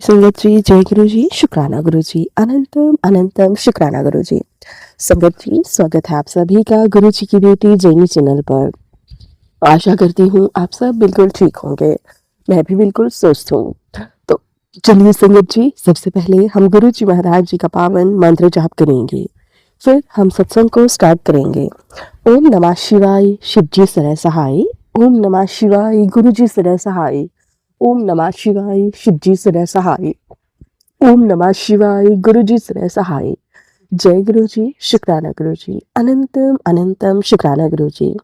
संगत जी, जय गुरु जी, शुक्राना गुरु जी, अनंतम अनंतम शुक्राना गुरु जी। संगत जी, स्वागत है आप सभी का गुरु जी की बेटी जैनी चैनल पर। आशा करती हूँ आप सब बिल्कुल ठीक होंगे। मैं भी बिल्कुल स्वस्थ हूँ। तो चलिए संगत जी, सबसे पहले हम गुरु जी महाराज जी का पावन मंत्र जाप करेंगे। फिर हम सत्संग को स्टार्ट करेंगे। ओम नमः शिवाय, शिव जी सरह सहाय। ओम नमः शिवाय, गुरु जी सरह सहाय। ओम नमः शिवाय, शिव जी सरह सहाय। ओम नमः शिवाय, गुरु जी सरह सहाय। जय गुरु जी, शुक्राना गुरु जी, अनंतम अनंतम शुक्राना गुरु जी।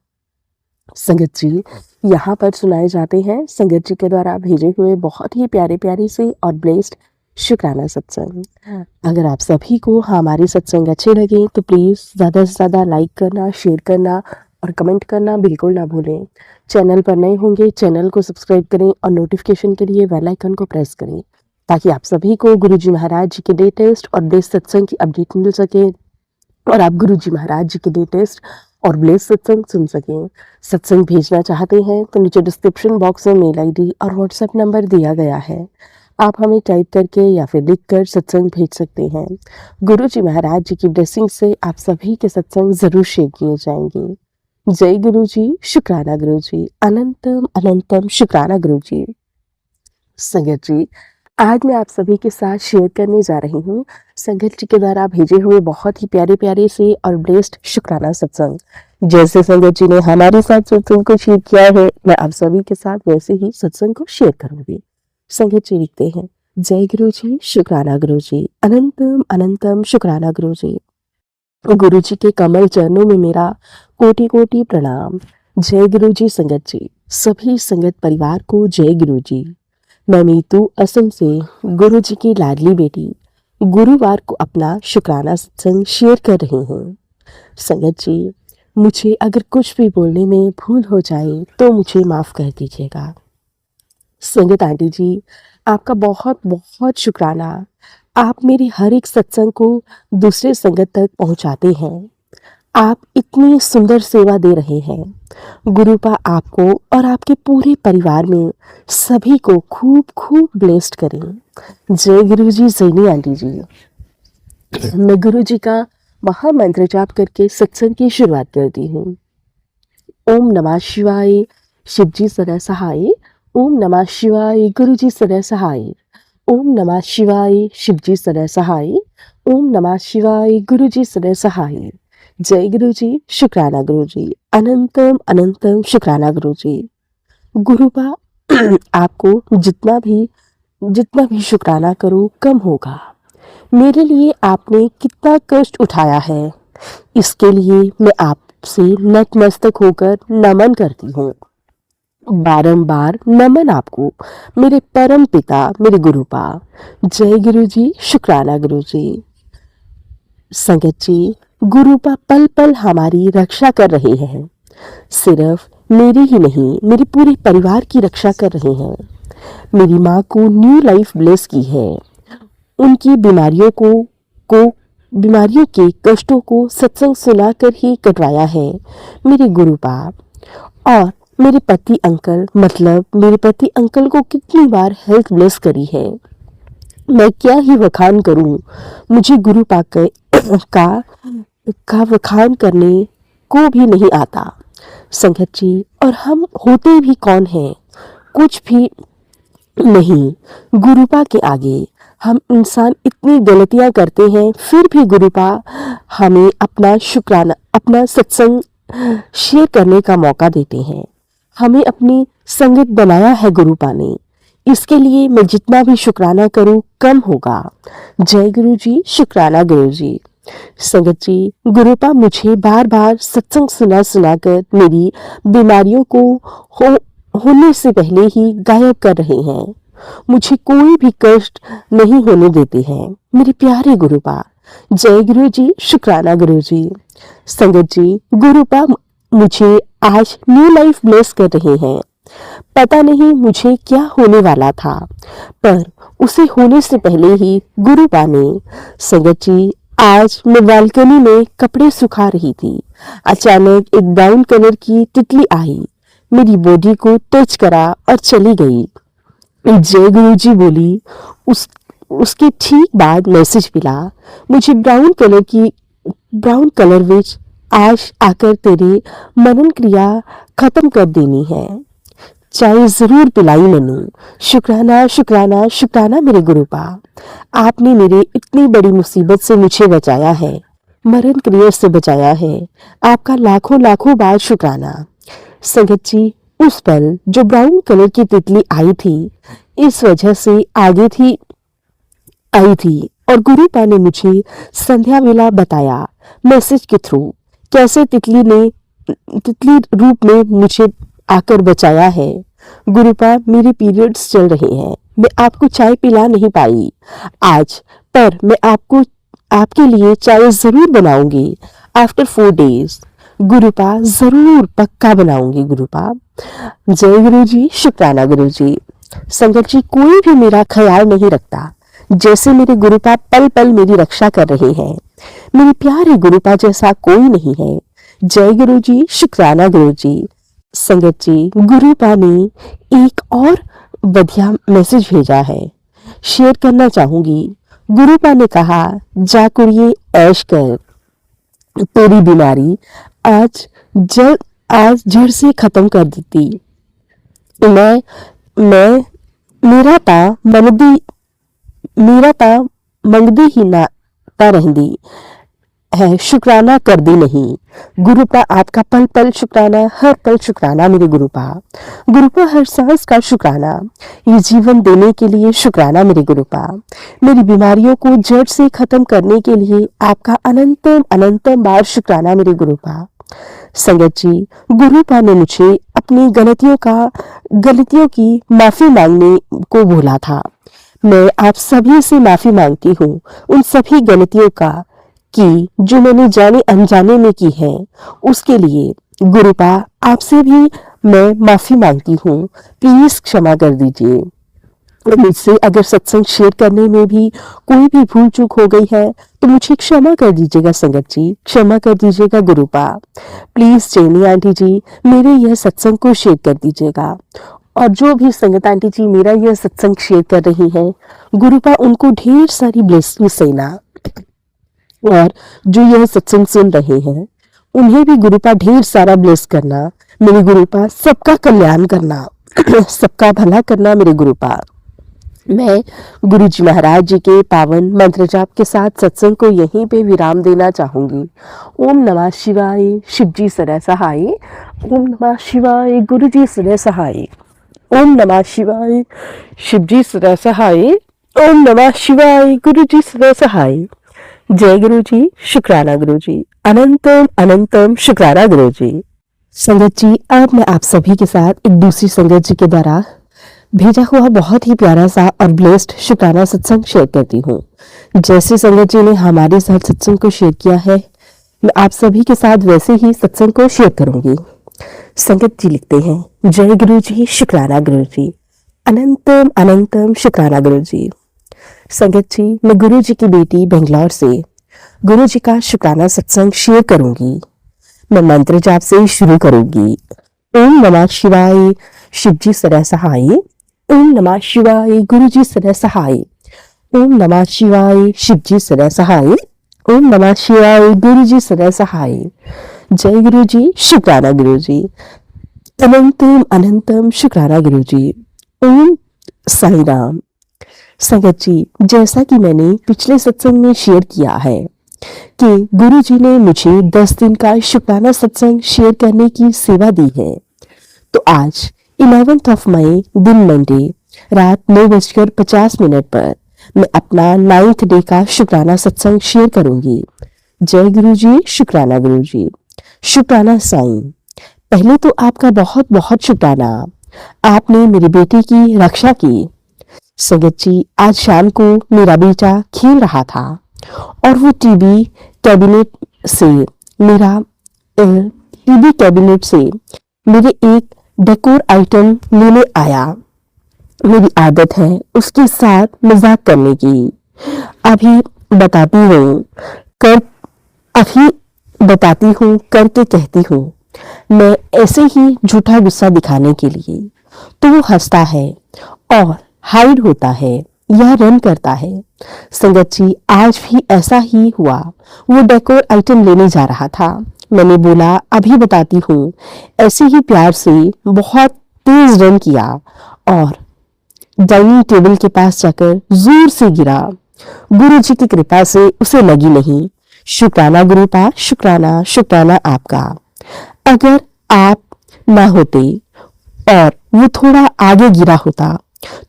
संगत जी, यहाँ पर सुनाए जाते हैं संगत जी के द्वारा भेजे हुए बहुत ही प्यारे प्यारे से और ब्लेस्ड शुक्राना सत्संग। अगर आप सभी को हमारे सत्संग अच्छे लगे तो प्लीज़ ज़्यादा से ज़्यादा लाइक करना, शेयर करना और कमेंट करना बिल्कुल ना भूलें। चैनल पर नए होंगे चैनल को सब्सक्राइब करें और नोटिफिकेशन के लिए बेल आइकन को प्रेस करें ताकि आप सभी को गुरु जी महाराज जी के लेटेस्ट और बेस्ट सत्संग की अपडेट मिल सके और आप गुरु जी महाराज जी के लेटेस्ट और बेस्ट सत्संग सुन सकें। सत्संग भेजना चाहते हैं तो नीचे डिस्क्रिप्शन बॉक्स में मेल आईडी और व्हाट्सएप नंबर दिया गया है। आप हमें टाइप करके या फिर लिख कर सत्संग भेज सकते हैं। गुरु जी महाराज जी की ब्लेसिंग से आप सभी के सत्संग जरूर शेयर किए जाएंगे। जय गुरु जी, शुक्राना गुरु जी, अनंतम अनंतम शुक्राना गुरु जी। संगत जी, आज मैं आप सभी के साथ शेयर करने जा रही हूँ संगत जी के द्वारा भेजे हुए बहुत ही प्यारे प्यारे से और ब्लेस्ड शुक्राना सत्संग। जैसे संगत जी ने हमारे साथ सत्संग को शेयर किया है, मैं आप सभी के साथ वैसे ही सत्संग को शेयर करूंगी। संगत जी लिखते हैं, जय गुरु जी, शुक्राना गुरु जी, अनंतम अनंतम शुक्राना गुरु जी। गुरु जी के कमल चरणों में मेरा कोटि कोटि प्रणाम। जय गुरु जी। संगत जी, सभी संगत परिवार को जय गुरु जी। मैं मीतू असम से गुरु जी की लाडली बेटी गुरुवार को अपना शुक्राना सत्संग शेयर कर रही हूँ। संगत जी, मुझे अगर कुछ भी बोलने में भूल हो जाए तो मुझे माफ कर दीजिएगा। संगत आंटी जी, आपका बहुत बहुत शुक्राना। आप मेरे हर एक सत्संग को दूसरे संगत तक पहुंचाते हैं। आप इतनी सुंदर सेवा दे रहे हैं। गुरुपा आपको और आपके पूरे परिवार में सभी को खूब खूब ब्लेस्ड करें। जय गुरु जी। जैनी आंटी जी, मैं गुरु जी का महामंत्र जाप करके सत्संग की शुरुआत करती हूँ। ओम नमः शिवाय, शिव जी सदा सहाय। ओम नमः शिवाय, गुरु जी सदा सहाय। ओम नमः शिवाय, शिव जी सदा सहाय। ओम नमः शिवाय, गुरु जी सदा सहाय। जय गुरु जी, शुक्राना गुरु जी, अनंतम अनंतम शुक्राना गुरु जी। गुरुपा आपको जितना भी शुक्राना करो कम होगा। मेरे लिए आपने कितना कष्ट उठाया है, इसके लिए मैं आपसे नतमस्तक होकर नमन करती हूँ। बारंबार नमन आपको मेरे परम पिता मेरे गुरुपा। जय गुरु जी, शुक्राना गुरु जी। संगत जी, गुरुपा पल पल हमारी रक्षा कर रहे हैं। सिर्फ मेरी ही नहीं, मेरे पूरे परिवार की रक्षा कर रहे हैं। मेरी माँ को न्यू लाइफ ब्लेस की है। उनकी बीमारियों के कष्टों को सत्संग सुनाकर ही कटवाया है मेरे गुरुपा। और मेरे पति अंकल को कितनी बार हेल्थ ब्लेस करी है। मैं क्या ही वखान करूं, मुझे गुरुपा का वखान करने को भी नहीं आता। संगत जी, और हम होते भी कौन हैं, कुछ भी नहीं गुरुपा के आगे। हम इंसान इतनी गलतियां करते हैं, फिर भी गुरुपा हमें अपना सत्संग शेयर करने का मौका देते हैं। हमें अपनी संगत बनाया है गुरुपा ने, इसके लिए मैं जितना भी शुक्राना करूं कम होगा। जय गुरु जी, शुक्राना गुरु जी। संगत जी, गुरुपा मुझे बार बार सत्संग सुनाकर मेरी बीमारियों को होने से पहले ही गायब कर रहे हैं। मुझे कोई भी कष्ट नहीं होने देते हैं मेरे प्यारे गुरुपा। जय गुरु जी, शुक्राना गुरु जी। संगत जी, गुरुपा मुझे आज न्यू लाइफ ब्लेस कर रहे हैं। पता नहीं मुझे क्या होने वाला था, पर उसे होने से पहले ही गुरुपा ने। संगत जी, आज मैं बालकनी में कपड़े सुखा रही थी। अचानक एक ब्राउन कलर की तितली आई, मेरी बॉडी को टच करा और चली गई। जय गुरु जी बोली। उस उसके ठीक बाद मैसेज मिला, मुझे ब्राउन कलर विच आज आकर तेरी मनन क्रिया खत्म कर देनी है। चाय जरूर पिलाई मैनू। शुक्राना शुक्राना शुक्राना मेरे गुरुपा, आपने मेरे इतनी बड़ी मुसीबत से मुझे बचाया है, मरण क्रिया से बचाया है। आपका लाखों लाखों बार शुक्राना। संगत जी, उस पल जो ब्राउन कलर की तितली आई थी, इस वजह से आई थी और गुरुपा ने मुझे संध्या वेला बताया मैसेज के थ्रू कैसे तितली रूप में मुझे आकर बचाया है। गुरुपा, मेरे पीरियड्स चल रहे हैं, मैं आपको चाय पिला नहीं पाई आज, पर मैं आपके लिए चाय जरूर बनाऊंगी आफ्टर 4 days। गुरुपा, जरूर पक्का बनाऊंगी गुरुपा। जय गुरु जी, शुक्राना गुरु जी। संगत जी, कोई भी मेरा ख्याल नहीं रखता जैसे मेरे गुरुपा पल पल मेरी रक्षा कर रहे हैं। मेरे प्यारे गुरुपा जैसा कोई नहीं है। जय गुरु जी, शुक्राना गुरु जी। संगत जी, गुरुपा ने एक और बढ़िया मैसेज भेजा है, शेयर करना चाहूंगी। गुरुपा ने कहा, जा कुड़िए ऐश कर, तेरी बीमारी आज जड़ से खत्म कर देती। मैं मेरा ता मंगदी ही ना ता रहंदी है, शुक्राना कर दी नहीं। गुरुपा, आपका पल पल शुक्राना, हर पल शुक्राना मेरे गुरुपा। गुरुपा, हर सांस का शुक्राना, ये जीवन देने के लिए शुक्राना मेरे गुरुपा। मेरी बीमारियों को जड़ से खत्म करने के लिए आपका अनंतम अनंतम बार शुक्राना मेरे गुरुपा। संगत जी, गुरुपा ने मुझे अपनी गलतियों की माफी मांगने को बोला था। मैं आप सभी से माफी मांगती हूँ उन सभी गलतियों की जो मैंने जाने अनजाने में की है, उसके लिए गुरुपा आपसे भी मैं माफी मांगती हूँ, प्लीज क्षमा कर दीजिए। मुझसे अगर सत्संग शेयर करने में भी कोई भी भूल चूक हो गई है तो मुझे क्षमा कर दीजिएगा संगत जी, क्षमा कर दीजिएगा गुरुपा। प्लीज चैनी आंटी जी, मेरे यह सत्संग को शेयर कर दीजिएगा। और जो भी संगत आंटी जी मेरा यह सत्संग शेयर कर रही हैं, गुरुपा उनको ढेर सारी ब्लेसिंग्स देना, और जो यह सत्संग सुन रहे हैं उन्हें भी गुरुपा ढेर सारा ब्लेस करना। मेरे गुरुपा, सबका कल्याण करना सबका भला करना मेरे गुरुपा। मैं गुरु जी महाराज जी के पावन मंत्र जाप के साथ सत्संग को यहीं पे विराम देना चाहूंगी। ओम नमः शिवाय, शिव जी सदा सहाय। ओम नमः शिवाय, गुरु जी सदा सहाय। ओम नमः शिवाय, शिव जी सदा सहाय। ओम नमः शिवाय, गुरु जी सदा सहाय। जय गुरु जी, शुक्राना गुरु जी, अनंतम अनंतम शुक्राना गुरु जी। संगत जी, अब मैं आप सभी के साथ एक दूसरी संगत जी के द्वारा भेजा हुआ बहुत ही प्यारा सा और ब्लेस्ड शुक्राना सत्संग शेयर करती हूँ। जैसे संगत जी ने हमारे साथ सत्संग को शेयर किया है, मैं आप सभी के साथ वैसे ही सत्संग को शेयर करूंगी। संगत जी लिखते हैं, जय गुरु जी, शुक्राना गुरु जी, अनंतम अनंतम शुक्राना गुरु जी। संगत जी, मैं गुरु जी की बेटी बेंगलोर से गुरु जी का शुक्राना सत्संग शेयर करूंगी। मैं मंत्र जाप से शुरू करूंगी। ओम नमः शिवाय, शिव जी सदा सहाय। ओम नमः शिवाय, गुरु जी सदा सहाय। ओम नमः शिवाय, शिव जी सदा सहाय। ओम नमः शिवाय, गुरु जी सदा सहाय। जय गुरु जी, शुक्राना गुरु जी, अनंतम अनंतम शुक्राना गुरु जी। ओम साई राम। संगत जी, जैसा कि मैंने पिछले सत्संग में शेयर किया है कि गुरु जी ने मुझे 10 दिन का शुक्राना सत्संग शेयर करने की सेवा दी है, तो आज 11 मई दिन मंडे रात 9:50 पर मैं अपना 9th डे का शुक्राना सत्संग शेयर करूंगी। जय गुरु जी, शुक्राना गुरु जी, शुक्राना साईं। पहले तो आपका बहुत बहुत शुक्राना, आपने मेरी बेटी की रक्षा की। संगत जी, आज शाम को मेरा बेटा खेल रहा था और वो टीवी कैबिनेट से मेरे एक डेकोर आइटम लेने आया। मेरी आदत है उसके साथ मजाक करने की। अभी बताती हूँ करके कहती हूँ, मैं ऐसे ही झूठा गुस्सा दिखाने के लिए। तो वो हंसता है और हाइड होता है या रन करता है। संगत जी, आज भी ऐसा ही हुआ। वो डेकोर आइटम लेने जा रहा था। मैंने बोला अभी बताती हूँ। ऐसे ही प्यार से बहुत तेज रन किया और डाइनिंग टेबल के पास जाकर जोर से गिरा। गुरु जी की कृपा से उसे लगी नहीं। शुक्राना गुरुपा, शुक्राना, शुक्राना आपका। अगर आप ना होते और वो थोड़ा आगे गिरा होता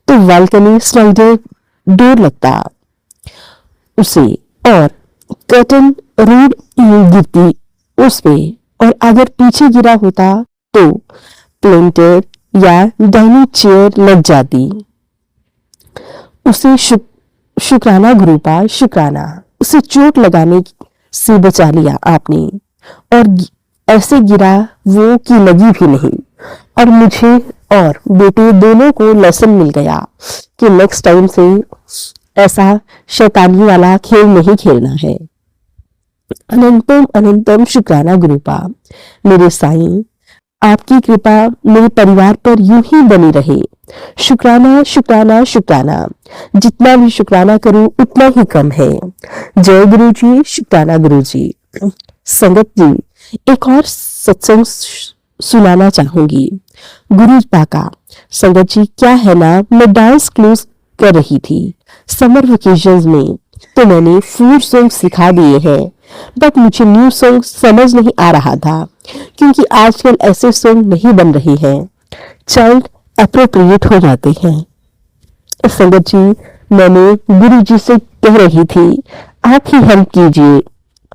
तो बालकनी स्लाइडर डोर लगता उसे और कर्टन रोड गिरती उस पे, और अगर पीछे गिरा होता तो प्लेंटर या डाइनिंग चेयर लग जाती। उसे शुक्राना गुरुपा, शुक्राना। उसे चोट लगाने से बचा लिया आपने, और ऐसे गिरा वो कि लगी भी नहीं। और मुझे और बेटे दोनों को लेसन मिल गया कि नेक्स्ट टाइम से ऐसा शैतानी वाला खेल नहीं खेलना है। अनंतम अनंतम शुक्राना गुरुपा। मेरे साईं, आपकी कृपा मेरे परिवार पर यूं ही बनी रहे। शुक्राना शुक्राना शुक्राना। जितना भी शुक्राना करूं उतना ही कम है। जय गुरु जी, शुक्राना गुरु जी। संगत जी, एक और सत्संग सुनाना चाहूंगी। गुरु पाका। संगत जी, क्या है ना, मैं डांस क्लास कर रही थी समर वेकेशंस में, तो मैंने 4 सॉन्ग सिखा दिए हैं, बट मुझे न्यू सॉन्ग समझ नहीं आ रहा था क्योंकि आजकल ऐसे सॉन्ग नहीं बन रहे हैं, चाइल्ड अप्रोप्रिएट हो जाते हैं। संगत जी, मैंने गुरु जी से कह रही थी आप ही हेल्प कीजिए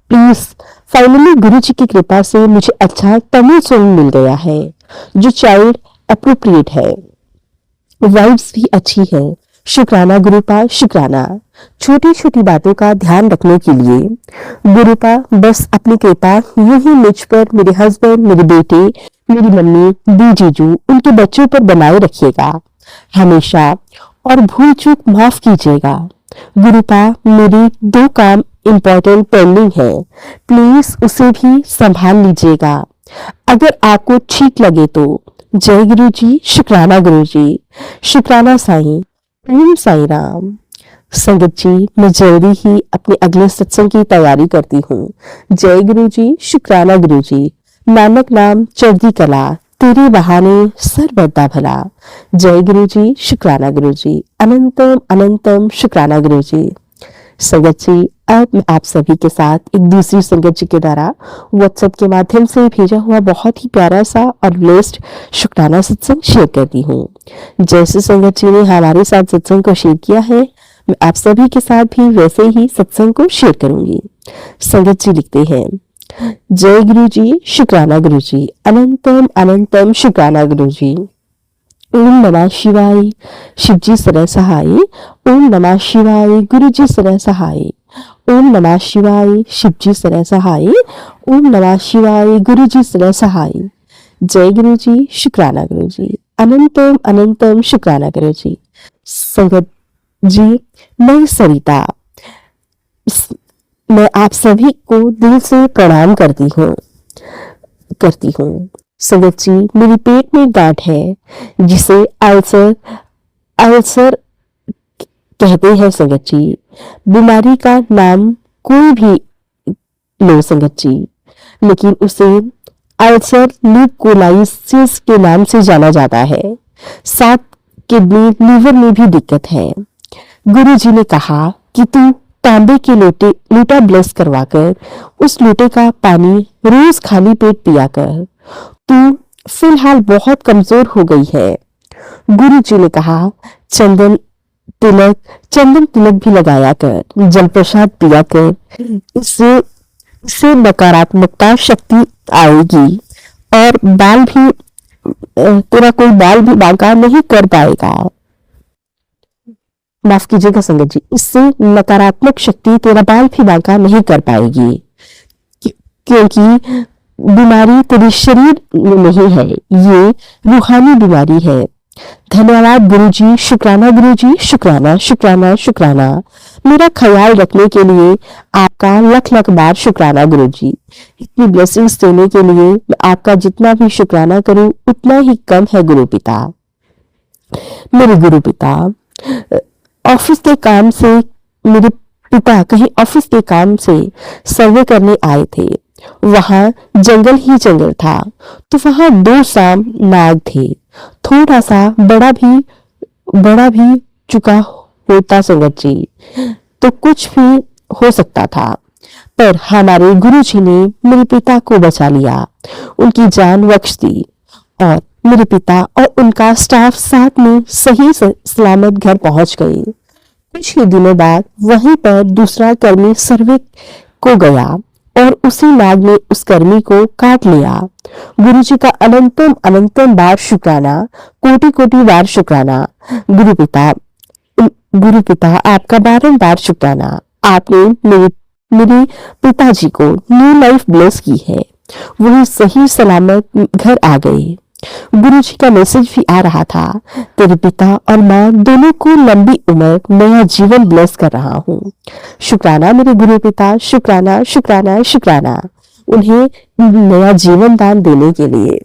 प्लीज। फाइनली गुरु जी की कृपा से मुझे अच्छा तमिल सॉन्ग मिल गया है जो चाइल्ड अप्रोप्रिएट है, वाइब्स भी अच्छी है। शुक्राना गुरुपा, शुक्राना। छोटी छोटी बातों का ध्यान रखने के लिए गुरुपा बस अपनी कृपा यूं ही मुझ पर, मेरे हस्बैंड, मेरे बेटे, मेरी मम्मी, दी जीजू, उनके बच्चों पर बनाए रखिएगा हमेशा, और भूल चूक माफ कीजिएगा। गुरुपा, मेरी 2 काम इम्पोर्टेंट पेंडिंग है, प्लीज उसे भी संभाल लीजिएगा अगर आपको ठीक लगे तो। जय गुरु जी, शुक्राना गुरु जी, शुक्राना साईं, ओम साई राम। संगत जी, मैं जल्दी ही अपने अगले सत्संग की तैयारी करती हूँ। जय गुरु जी, शुक्राना गुरु जी। नानक नाम चढ़ती कला, तेरे बहाने सर्वदा भला। जय गुरु जी, शुक्राना गुरु जी। अनंतम अनंतम शुक्राना गुरु जी। संगत जी, अब मैं आप सभी के साथ एक दूसरी संगत जी के द्वारा व्हाट्सएप के माध्यम से भेजा हुआ बहुत ही प्यारा सा और ब्लेस्ड शुक्राना सत्संग शेयर करती हूँ। जैसे संगत जी ने हमारे साथ सत्संग को शेयर किया है, मैं आप सभी के साथ भी वैसे ही सत्संग को शेयर करूंगी। संगत जी लिखते हैं, जय गुरु जी, शुक्राना गुरु जी। अनंतम अनंतम शुक्राना गुरु जी। ओम नमः शिवाय, शिवजी सरह सहाय। ओम नमः शिवाय, गुरुजी सरह सहाय। ओम नमः शिवाय, शिवजी सरह सहाय। ओम नमः शिवाय, गुरुजी सरह सहाय। जय गुरु जी, शुक्राना गुरु जी। अनंतम अनंतम शुक्राना गुरु जी। संगत जी, मैं सरिता, मैं आप सभी को दिल से प्रणाम करती हूँ। संगत जी, मेरे पेट में गांठ है जिसे अल्सर कहते हैं। संगत जी, बीमारी का नाम कोई भी लो संगत जी, लेकिन उसे अल्सर ल्यूकोलाइसिस के नाम से जाना जाता है। साथ किडनी लीवर में भी दिक्कत है। गुरु जी ने कहा कि तू तांबे के लोटा ब्लेस करवाकर उस लोटे का पानी रोज खाली पेट पिया कर। तू फिलहाल बहुत कमजोर हो गई है। गुरु जी ने कहा चंदन तिलक भी लगाया कर, जल प्रसाद पिया कर, इससे नकारात्मकता शक्ति आएगी और तेरा कोई बाल भी बांका नहीं कर पाएगा। माफ कीजिएगा संगत जी, इससे नकारात्मक शक्ति तेरा बाल भी बांका नहीं कर पाएगी, क्योंकि बीमारी तेरे शरीर में नहीं है, ये रूहानी बीमारी है। धन्यवाद गुरुजी, शुक्राना गुरुजी, शुक्राना शुक्राना शुक्राना। मेरा ख्याल रखने के लिए आपका लख लख बार शुक्राना गुरुजी। इतनी ब्लेसिंग्स देने के लिए मैं आपका जितना भी शुक्राना करूं उतना ही कम है गुरु पिता। मेरे गुरु पिता, ऑफिस के काम से मेरे पिता कहीं ऑफिस के काम से सर्वे करने आए थे। वहां जंगल ही जंगल था, तो वहां दो साम नाग थे। थोड़ा सा बड़ा भी चुका होता संगत जी, तो कुछ भी हो सकता था, पर हमारे गुरुजी ने मेरे पिता को बचा लिया, उनकी जान बख्श दी और मेरे पिता और उनका स्टाफ साथ में सही सलामत घर पहुंच गए। कुछ ही दिनों बाद वहीं पर दूसरा कर्मी सर्वे को गया और उसी नाग ने उस कर्मी को काट लिया। गुरुजी का अनंतम अनंतम बार शुक्राना, कोटि कोटि बार शुक्राना। गुरु पिता आपका बारंबार शुक्राना। आपने मेरे पिताजी को न्यू लाइफ ब्लेस की है, वही सही सलामत घर आ गए। गुरुजी का मैसेज भी आ रहा था, तेरे पिता और माँ दोनों को लंबी उम्र, नया जीवन ब्लेस कर रहा हूँ। शुक्राना मेरे गुरु पिता, शुक्राना शुक्राना शुक्राना उन्हें नया जीवन दान देने के लिए।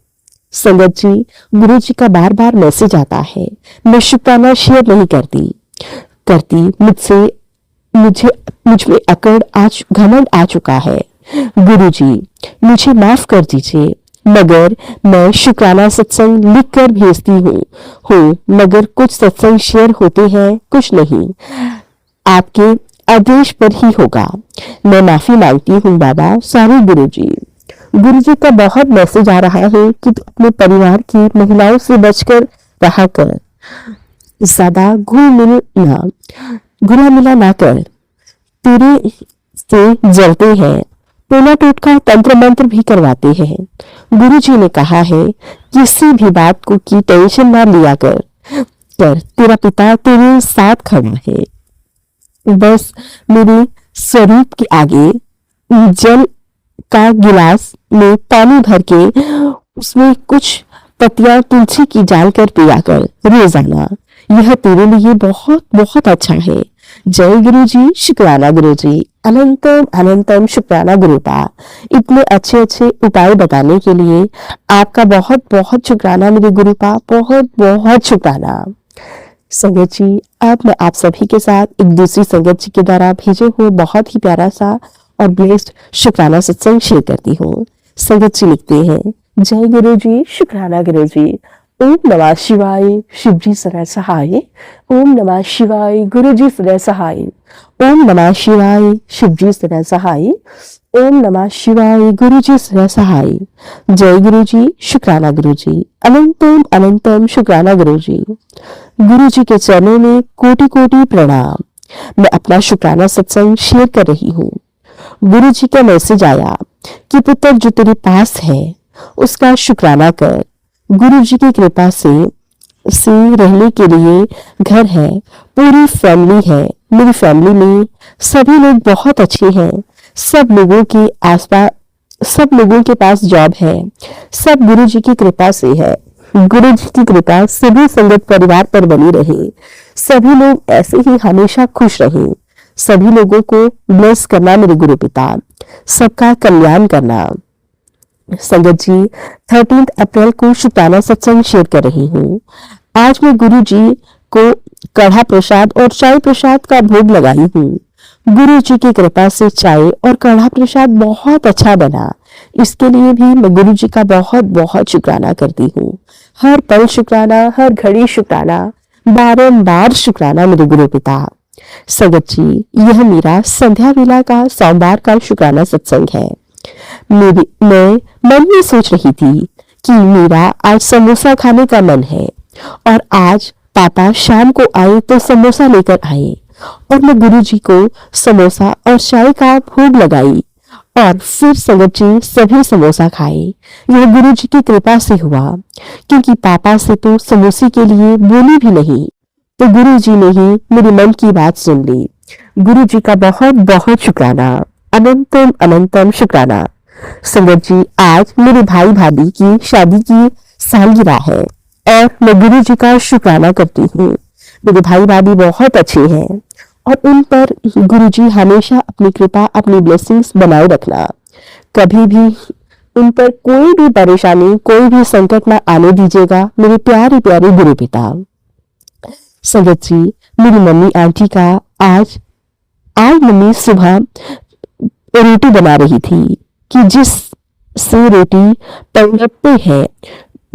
संगत जी, गुरु जी का बार बार मैसेज आता है, मैं शुक्राना शेयर नहीं करती मुझ में अकड़ आज घमंड आ चुका है। गुरु जी मुझे माफ कर दीजिए, मगर मैं शुक्राना सत्संग लिख कर भेजती हूँ मगर कुछ सत्संग शेयर होते हैं, कुछ नहीं, आपके आदेश पर ही होगा। मैं माफी मांगती हूँ बाबा, सॉरी गुरु जी। गुरु जी का बहुत मैसेज आ रहा है कि तू अपने परिवार की महिलाओं से बचकर रहा कर, ज्यादा घुला मिला ना कर, तेरे से जलते हैं, टोला टोटका तंत्र मंत्र भी करवाते हैं। गुरु जी ने कहा है किसी भी बात को की टेंशन ना लिया कर, तेरा पिता तेरे साथ खड़ा है। बस मेरे स्वरूप के आगे जल का गिलास में पानी भर के उसमें कुछ पत्तियां तुलसी की डालकर पिया कर रोजाना, यह तेरे लिए बहुत बहुत अच्छा है। जय गुरु जी, शुक्राना गुरु जी, अनंतम अनंतम शुक्राना गुरुपा, इतने अच्छे अच्छे उपाय बताने के लिए आपका बहुत बहुत शुक्राना मेरे गुरुपा, बहुत बहुत शुक्राना। संगत जी, अब मैं आप सभी के साथ एक दूसरी संगत जी के द्वारा भेजे हुए बहुत ही प्यारा सा और ब्लेस्ड शुक्राना सत्संग शेयर करती हूँ। संगत जी लिखते हैं, जय गुरु जी, शुक्राना गुरु जी, ओम नमः शिवाय, शिव जी सदा सहाय। ओम नमः शिवाय, गुरु जी सदा सहाय। ओम नमः शिवाय, शिव जी सदा सहाय। ओम नमः शिवाय, गुरु जी सदा सहाय। जय गुरु जी, शुक्राना गुरु जी, अनंतम अनंतम शुक्राना गुरु जी। गुरु जी के चरणों में कोटि कोटि प्रणाम। मैं अपना शुक्राना सत्संग शेयर कर रही हूँ। गुरु जी का मैसेज आया कि पुत्र जो तेरे पास है उसका शुक्राना कर। गुरु जी की कृपा से रहने के लिए घर है, पूरी फैमिली है। मेरी फैमिली में सभी लोग बहुत अच्छे हैं, सब लोगों के पास जॉब है, सब गुरु जी की कृपा से है। गुरु जी की कृपा सभी संगत परिवार पर बनी रहे, सभी लोग ऐसे ही हमेशा खुश रहे, सभी लोगों को ब्लेस करना मेरे गुरु पिता, सबका कल्याण करना। संगत जी, 13 अप्रैल को शुक्राना सत्संग शेयर कर रही हूँ। आज मैं गुरु जी को कढ़ा प्रसाद और चाय प्रसाद का भोग लगाई हूँ। गुरु जी की कृपा से चाय और कढ़ा प्रसाद बहुत अच्छा बना, इसके लिए भी मैं गुरु जी का बहुत बहुत शुक्राना करती हूँ। हर पल शुक्राना, हर घड़ी शुक्राना, बारंबार शुक्राना मेरे गुरु पिता। संगत जी, यह मेरा संध्या वेला का सोमवार का शुक्राना सत्संग है। मैं मन में सोच रही थी कि मेरा आज समोसा खाने का मन है और आज पापा शाम को आए तो समोसा लेकर आए और मैं गुरु जी को समोसा और चाय का भोग लगाई और फिर संगत जी सभी समोसा खाए। यह गुरु जी की कृपा से हुआ, क्योंकि पापा से तो समोसे के लिए बोली भी नहीं, तो गुरु जी ने ही मेरे मन की बात सुन ली। गुरु जी का बहुत बहुत शुक्राना, अनंतम अनंतम शुक्राना। संगत जी, आज मेरे भाई भाभी की शादी की सालगिरह है और मैं गुरु जी का शुक्राना करती हूँ। मेरे भाई भाभी बहुत अच्छे हैं और उन पर गुरु जी हमेशा अपनी कृपा, अपनी ब्लेसिंग्स बनाए रखना। कभी भी उन पर कोई भी परेशानी, कोई भी संकट ना आने दीजिएगा मेरे प्यारे प्यारे गुरु पिता। संगत जी, मेरी मम्मी आंटी का आज आज मम्मी सुबह रोटी बना रही थी कि जिस से रोटी तड़पते है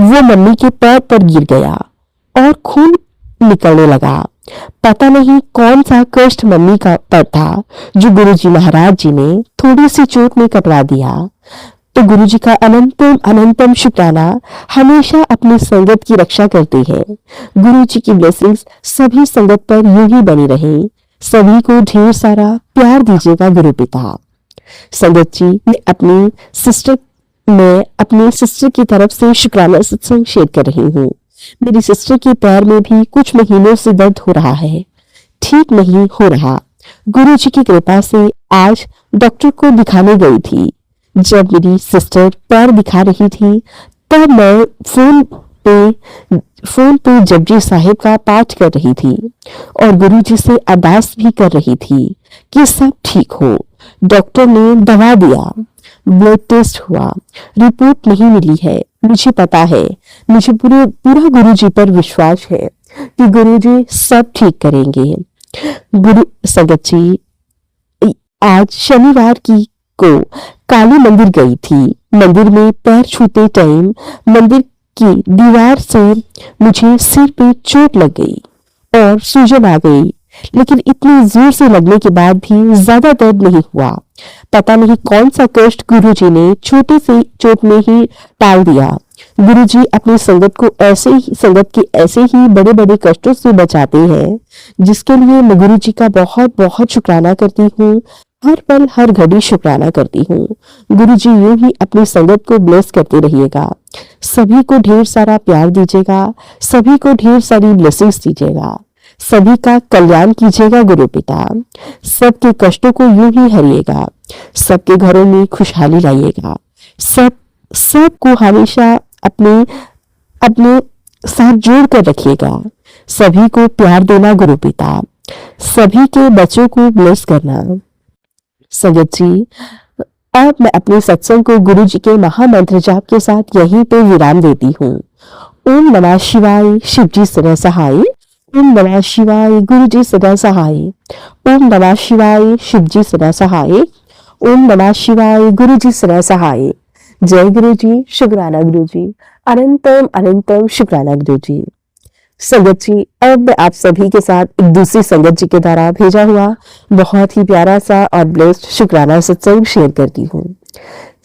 वो मम्मी के पैर पर गिर गया और खून निकलने लगा। पता नहीं कौन सा कष्ट मम्मी का पर था जो गुरुजी महाराज जी ने थोड़ी सी चोट में कटवा दिया। तो गुरुजी का अनंतम अनंतम शुक्राना हमेशा अपनी संगत की रक्षा करते हैं। गुरुजी की ब्लेसिंग्स सभी संगत पर यूं ही बनी रहे। सभी को ढेर सारा प्यार दीजिएगा गुरु पिता। संगत जी, मैं अपनी सिस्टर की तरफ से शुक्राना सत्संग शेयर कर रही हूँ। मेरी सिस्टर के पैर में भी कुछ महीनों से दर्द हो रहा है, ठीक नहीं हो रहा। गुरु जी की कृपा से आज डॉक्टर को दिखाने गई थी। जब मेरी सिस्टर पैर दिखा रही थी तब मैं फोन पे जपजी साहिब का पाठ कर रही थी और गुरु जी से अरदास भी कर रही थी कि सब ठीक हो। डॉक्टर ने दवा दिया, ब्लड टेस्ट हुआ, रिपोर्ट नहीं मिली है। मुझे पता है, मुझे पूरा गुरु जी पर विश्वास है कि गुरु जी सब ठीक करेंगे। गुरु संगत जी, आज शनिवार को काली मंदिर गई थी। मंदिर में पैर छूते टाइम मंदिर की दीवार से मुझे सिर पे चोट लग गई और सूजन आ गई, लेकिन इतनी जोर से लगने के बाद भी ज्यादा दर्द नहीं हुआ। पता नहीं कौन सा कष्ट गुरुजी ने छोटे से चोट में ही टाल दिया। गुरुजी अपनी संगत के ऐसे ही बड़े बड़े कष्टों से बचाते हैं, जिसके लिए मैं गुरुजी का बहुत बहुत शुक्राना करती हूँ। हर पल हर घड़ी शुक्राना करती हूँ। गुरुजी यूं ही अपनी संगत को ब्लेस करते रहिएगा। सभी को ढेर सारा प्यार दीजिएगा, सभी को ढेर सारी ब्लेसिंग्स दीजिएगा, सभी का कल्याण कीजिएगा गुरु पिता। सबके कष्टों को यूं ही हरिएगा, सबके घरों में खुशहाली लाइएगा। सबको हमेशा अपने साथ जोड़ कर रखिएगा। सभी को प्यार देना गुरु पिता, सभी के बच्चों को ब्लेस करना। संगत जी, अब मैं अपने सत्संग को गुरु जी के महामंत्र जाप के साथ यहीं पे विराम देती हूँ। ओम नमः शिवाय, शिव जी सदा सहाय। ओम नमः शिवाय, गुरु जी सदा सहाय। ओम नमः शिवाय, शिव जी सदा सहाय। ओम नमः शिवाय, गुरु जी सदा सहाय। जय गुरु जी, शुक्राना गुरु जी, अनंतम अनंतम शुक्राना गुरु जी। संगत जी, अब मैं आप सभी के साथ एक दूसरी संगत जी के द्वारा भेजा हुआ बहुत ही प्यारा सा और ब्लेस्ड शुक्राना सत्संग शेयर करती हूँ।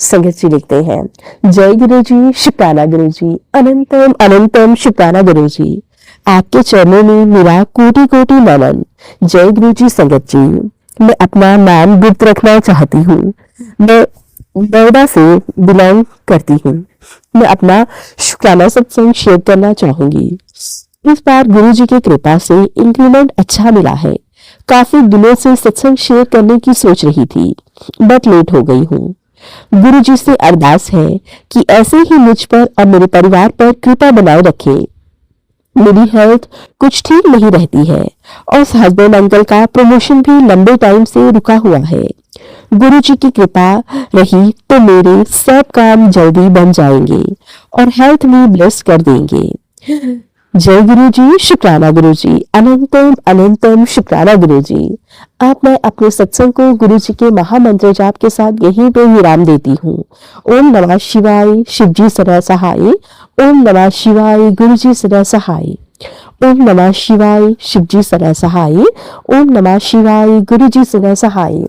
संगत जी लिखते हैं, जय गुरु जी, शुक्राना गुरु जी, अनंतम अनंतम शुक्राना गुरु जी। आपके चरणों में मेरा कोटि कोटि नमन। जय गुरु जी। संगत जी, मैं अपना नाम गुप्त रखना चाहती हूँ। मैं नोएडा से बिलोंग करती हूँ। मैं अपना शुक्राना सत्संग शेयर करना चाहूंगी। इस बार गुरु जी की कृपा से इंक्रीमेंट अच्छा मिला है। काफी दिनों से सत्संग शेयर करने की सोच रही थी, बट लेट हो गई हूँ। गुरु जी से अरदास है कि ऐसे ही मुझ पर और मेरे परिवार पर कृपा बनाए रखे। मेरी हेल्थ कुछ ठीक नहीं रहती है और हस्बैंड अंकल का प्रमोशन भी लंबे टाइम से रुका हुआ है। गुरु जी की कृपा रही तो मेरे सब काम जल्दी बन जाएंगे और हेल्थ भी ब्लेस कर देंगे। जय गुरु जी, शुक्राना गुरु जी, अनंतम अनंतम शुक्राना गुरु जी। अब मैं अपने सत्संग को गुरु जी के महामंत्र जाप के साथ यहीं पे विराम देती हूँ। ओम नमः शिवाय, शिव जी सदा सहाय। ओम नमः शिवाय, गुरु जी सदा सहाय। ओम नमः शिवाय, शिव जी सदा सहाय। ओम नमः शिवाय, गुरु जी सदा सहाय।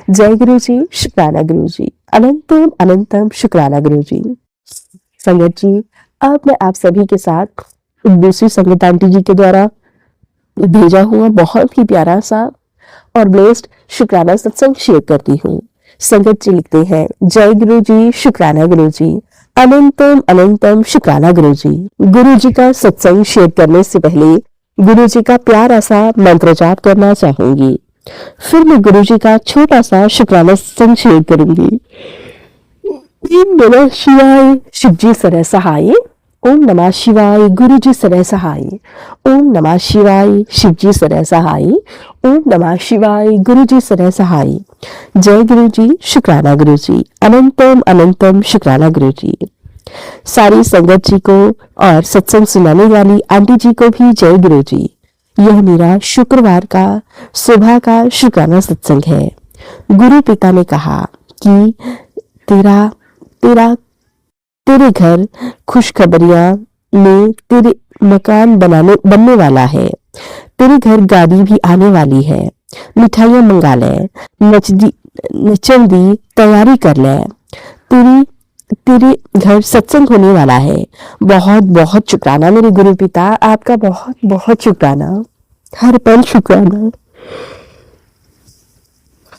जय गुरु जी, शुक्राना गुरु जी, अनंतम अनंतम शुक्राना गुरु जी। संगत जी, अब मैं आप सभी के साथ दूसरी संगत आंटी जी के द्वारा भेजा हुआ बहुत ही प्यारा सा और ब्लेस्ड शुक्राना सत्संग शेयर करती हूँ। संगत जी लिखते हैं, जय गुरु जी, शुक्राना गुरु जी, अनंतम अनंतम शुक्राना गुरु जी। गुरु जी का सत्संग शेयर करने से पहले गुरु जी का प्यारा सा मंत्र जाप करना चाहूंगी। फिर मैं गुरु जी का छोटा सा शुक्राना सत्संग शेयर करूंगी। ओम नमः शिवाय, शिव जी सदा सहाय। ओम नमः शिवाय, गुरु जी सदा सहाय। ओम नमः शिवाय, शिव जी सदा सहाय। ओम नमः शिवाय, गुरु जी सदा सहाय। जय गुरु जी, शुक्राना गुरु जी, अनंतम अनंतम शुक्राना गुरु जी। सारी संगत जी को और सत्संग सुनाने वाली आंटी जी को भी जय गुरु जी। यह मेरा शुक्रवार का सुबह का शुक्राना सत्संग है। गुरु पिता ने कहा कि तेरा तेरा तेरे घर खुशखबरियां में तेरे मकान बनने वाला है। तेरे घर गाड़ी भी आने वाली है। मिठाइयां मंगा ले, नचन दी तैयारी कर ले। तेरी तेरे घर सत्संग होने वाला है। बहुत बहुत शुक्राना मेरे गुरु पिता, आपका बहुत बहुत शुक्राना। हर पल शुक्राना,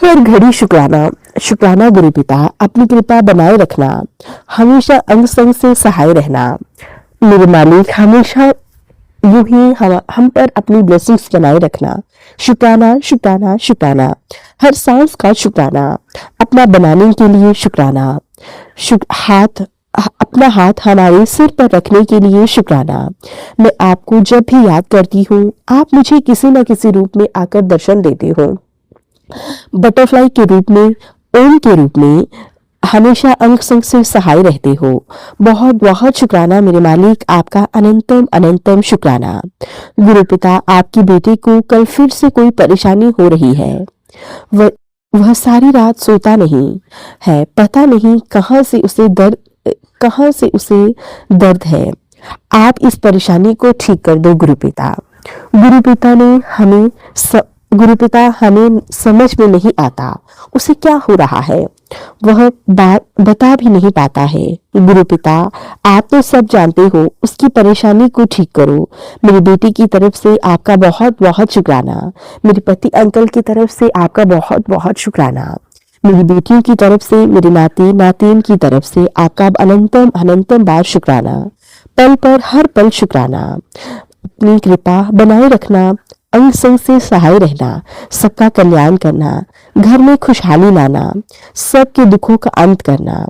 हर घड़ी शुक्राना। शुक्राना गुरु पिता, अपनी कृपा बनाए रखना, हमेशा अंग संग से सहाय रहना। मेरे मालिक, हमेशा यूं ही हम पर अपनी ब्लेसिंग्स बनाए रखना। शुक्राना शुक्राना शुक्राना, हर सांस का शुक्राना। अपना बनाने के लिए शुक्राना। अपना हाथ हमारे सिर पर रखने के लिए शुक्राना। मैं आपको जब भी याद करती हूँ, आप मुझे किसी न किसी रूप में आकर दर्शन देते हो। बटरफ्लाई के रूप में, ओम के रूप में, हमेशा अंग संग से सहाय रहते हो। बहुत बहुत शुक्राना मेरे मालिक, आपका अनंतम अनंतम शुक्राना। गुरु पिता, आपकी बेटे को कल फिर से कोई परेशानी हो रही है। वह सारी रात सोता नहीं है। पता नहीं कहां से उसे दर्द है। आप इस परेशानी को ठीक कर दो गुरु पिता। गुरु पिता हमें समझ में नहीं आता उसे क्या हो रहा है। वह बात बता भी नहीं पाता है। गुरु पिता, आप तो सब जानते हो, उसकी परेशानी को ठीक करो। मेरी बेटी की तरफ से आपका बहुत बहुत शुक्राना। मेरे पति अंकल की तरफ से आपका बहुत बहुत शुक्राना। मेरी बेटियों की तरफ से, मेरे नाती नातीन की तरफ से आपका अनंतम अनंतम बार शुक्राना। पल पर हर पल शुक्राना। अपनी कृपा बनाए रखना, अंग संग से सहाय रहना, सबका कल्याण करना, घर में खुशहाली लाना, सबके दुखों का अंत करना।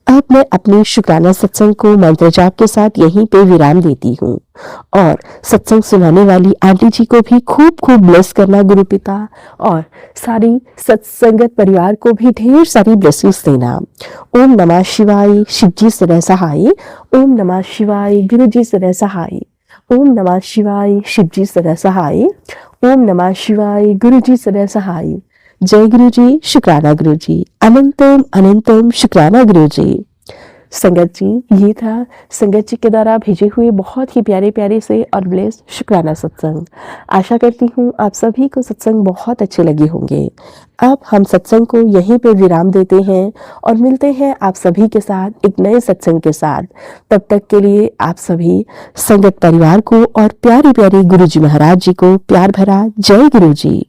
अब मैं अपने शुक्राना सत्संग को मंत्र जाप के साथ यहीं पे विराम देती हूँ। और सत्संग सुनाने वाली आंटी जी को भी खूब खूब ब्लेस करना गुरु पिता, और सारी सत्संगत परिवार को भी ढेर सारी ब्लेसिंग्स देना। ओम नमः शिवाय, शिव जी सदा सहाय। ओम नमः शिवाय, गुरु जी सदा सहाय। ओम नमः शिवाय, शिव जी सदा सहाय। ओम नमः शिवाय, गुरु जी सदा सहाय। जय गुरु जी, शुक्राना गुरु जी, अनंतम अनंतम शुक्राना गुरु जी। संगत जी, ये था संगत जी के द्वारा भेजे हुए बहुत ही प्यारे प्यारे से और ब्लेस शुक्राना सत्संग। आशा करती हूँ आप सभी को सत्संग बहुत अच्छे लगे होंगे। अब हम सत्संग को यहीं पे विराम देते हैं और मिलते हैं आप सभी के साथ एक नए सत्संग के साथ। तब तक के लिए आप सभी संगत परिवार को और प्यारे प्यारे गुरु जी महाराज जी को प्यार भरा जय गुरु जी।